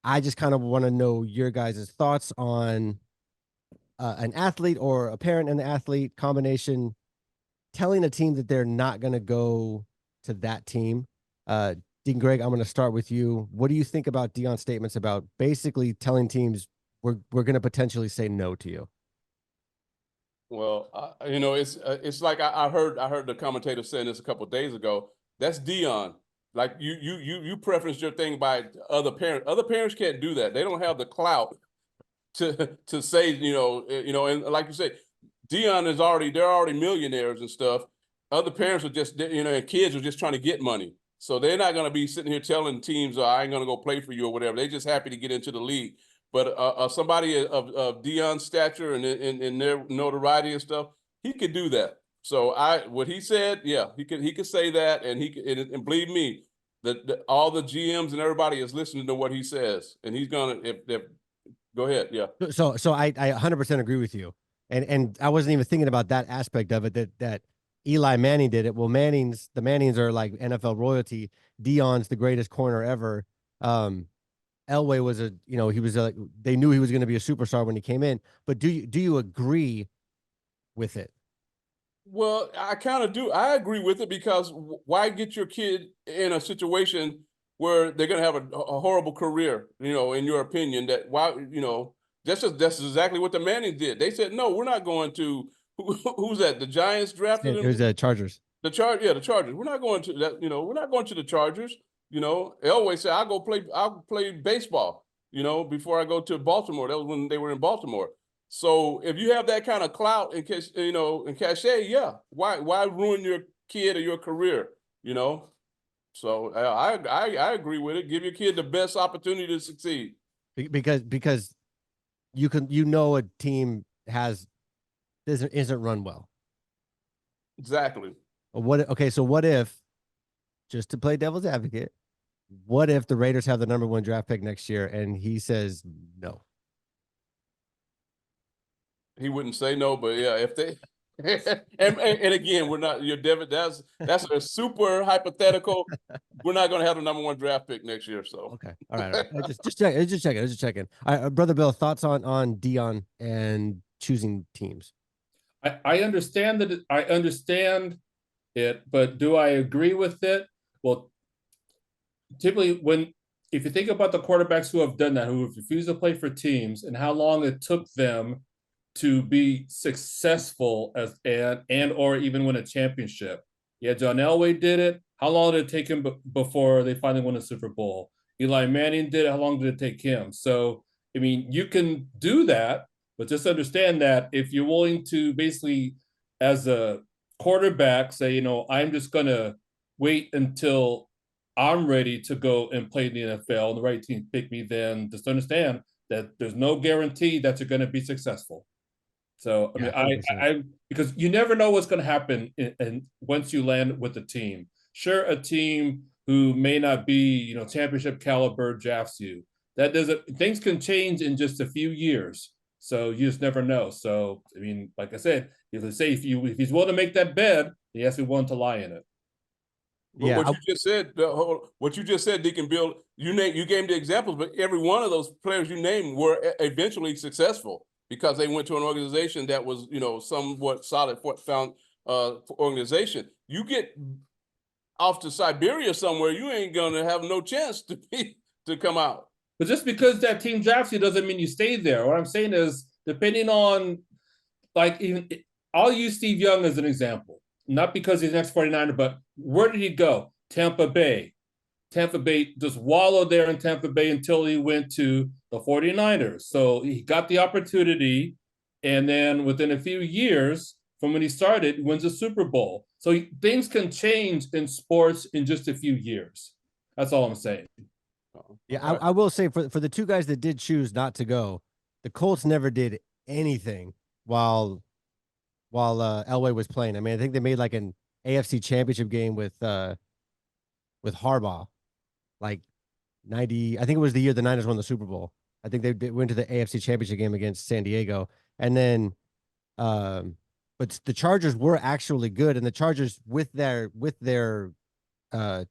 I just kind of want to know your guys' thoughts on an athlete or a parent and an athlete combination telling a team that they're not going to go to that team. Dean Greg, I'm going to start with you. What do you think about Deion's statements about basically telling teams we're going to potentially say no to you? Well, it's like I heard the commentator saying this a couple of days ago. That's Deion. Like you preference your thing by other parents. Other parents can't do that. They don't have the clout to say and like you say, Deion is already they're already millionaires and stuff. Other parents are just and kids are just trying to get money. So they're not going to be sitting here telling teams, I ain't going to go play for you or whatever. They're just happy to get into the league. But somebody of Deion's stature and their notoriety and stuff, he could do that. So what he said, yeah, he could say that, and and believe me, all the GMs and everybody is listening to what he says, and he's gonna if go ahead, yeah. So I 100% agree with you, and I wasn't even thinking about that aspect of it that Eli Manning did it. Well, the Mannings are like NFL royalty. Deion's the greatest corner ever. Elway was he was they knew he was going to be a superstar when he came in. But do you agree with it? Well, I kind of do. I agree with it because why get your kid in a situation where they're going to have a horrible career, in your opinion, that's exactly what the Mannings did. They said, no, we're not going to, who's that? The Giants drafted It him. was the Chargers. The Chargers. We're not going to that, we're not going to the Chargers. Elway said, I'll play baseball, before I go to Baltimore. That was when they were in Baltimore. So if you have that kind of clout and cachet, yeah, why ruin your kid or your career? So I agree with it. Give your kid the best opportunity to succeed. Because a team isn't run well. Exactly. So what if, just to play devil's advocate, what if the Raiders have the number 1 draft pick next year and he says no? He wouldn't say no, but yeah, if they and again, we're not your David. That's a super hypothetical. We're not going to have the number 1 draft pick next year. So okay, all right. Just checking. Brother Bill, thoughts on Deion and choosing teams? I understand that. I understand it, but do I agree with it? Well, typically if you think about the quarterbacks who have done that, who have refused to play for teams, and how long it took them to be successful and or even win a championship. Yeah, John Elway did it. How long did it take him before they finally won a Super Bowl? Eli Manning did it. How long did it take him? So, I mean, you can do that, but just understand that if you're willing to basically, as a quarterback, say, I'm just going to wait until I'm ready to go and play in the NFL and the right team pick me, then just understand that there's no guarantee that you're going to be successful. So I mean, I because you never know what's going to happen, and once you land with the team, sure, a team who may not be championship caliber drafts you. That doesn't. Things can change in just a few years, so you just never know. So I mean, like I said, if he's willing to make that bed, he has to be willing to lie in it. But what you just said, Deacon Bill, you gave the examples, but every one of those players you named were eventually successful because they went to an organization that was, somewhat solid found organization. You get off to Siberia somewhere, you ain't gonna have no chance to come out. But just because that team drafts you doesn't mean you stay there. What I'm saying is, depending on, I'll use Steve Young as an example. Not because he's an ex-49er, but where did he go? Tampa Bay. Tampa Bay just wallowed there in Tampa Bay until he went to the 49ers. So he got the opportunity, and then within a few years from when he started, wins a Super Bowl. So things can change in sports in just a few years. That's all I'm saying. Yeah, I will say for the 2 guys that did choose not to go, the Colts never did anything while Elway was playing. I mean, I think they made like an AFC Championship game with Harbaugh, like 90. I think it was the year the Niners won the Super Bowl. I think they went to the AFC Championship game against San Diego, and then, but the Chargers were actually good, and the Chargers with their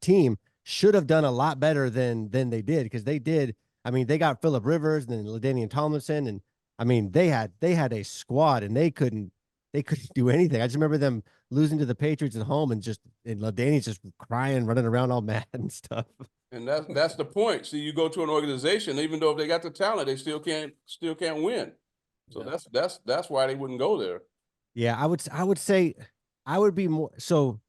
team should have done a lot better than they did, because they did I mean, they got Phillip Rivers and then LaDainian Tomlinson, and I mean, they had a squad, and they couldn't do anything. I just remember them losing to the Patriots at home, and LaDainian's just crying, running around all mad and stuff. And that's the point. See, you go to an organization, even though if they got the talent, they still can't win. So Yeah. that's why they wouldn't go there. Yeah, I would say I would be more so.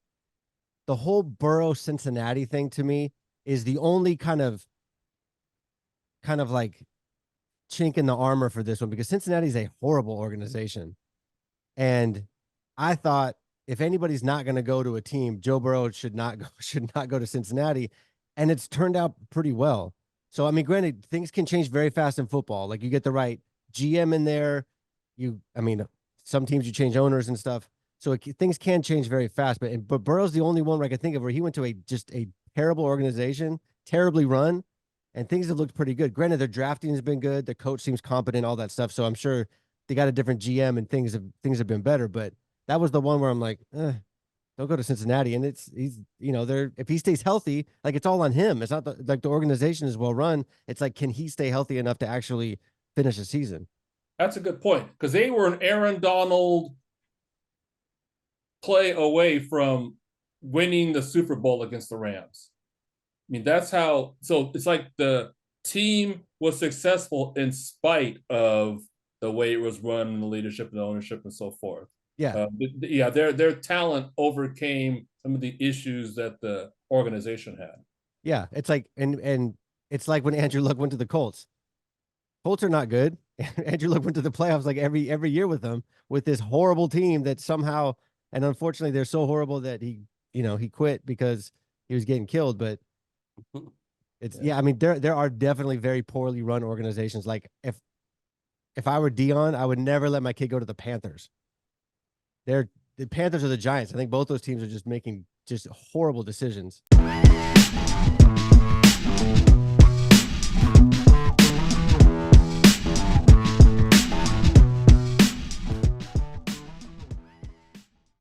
The whole Burrow Cincinnati thing to me is the only kind of like chink in the armor for this one, because Cincinnati is a horrible organization. And I thought if anybody's not going to go to a team, Joe Burrow should not go to Cincinnati, and it's turned out pretty well. So I mean, granted, things can change very fast in football. Like you get the right GM in there, I mean, some teams you change owners and stuff, so things can change very fast. But Burrow's the only one where I can think of where he went to just a terrible organization, terribly run, and things have looked pretty good. Granted, their drafting has been good, the coach seems competent, all that stuff. So I'm sure they got a different GM and things have been better. But that was the one where I'm like, don't go to Cincinnati. And he's they're, if he stays healthy, like it's all on him. It's not like the organization is well run. It's like, can he stay healthy enough to actually finish the season? That's a good point, because they were an Aaron Donald play away from winning the Super Bowl against the Rams. I mean, that's how. So it's like the team was successful in spite of the way it was run, and the leadership and the ownership and so forth. Yeah. Their talent overcame some of the issues that the organization had. Yeah, it's like, and it's like when Andrew Luck went to the Colts. Colts are not good. Andrew Luck went to the playoffs like every year with them, with this horrible team that somehow, and unfortunately they're so horrible that he quit because he was getting killed. But it's I mean, there are definitely very poorly run organizations. Like if I were Deion, I would never let my kid go to the Panthers. The Panthers are the Giants. I think both those teams are just making just horrible decisions.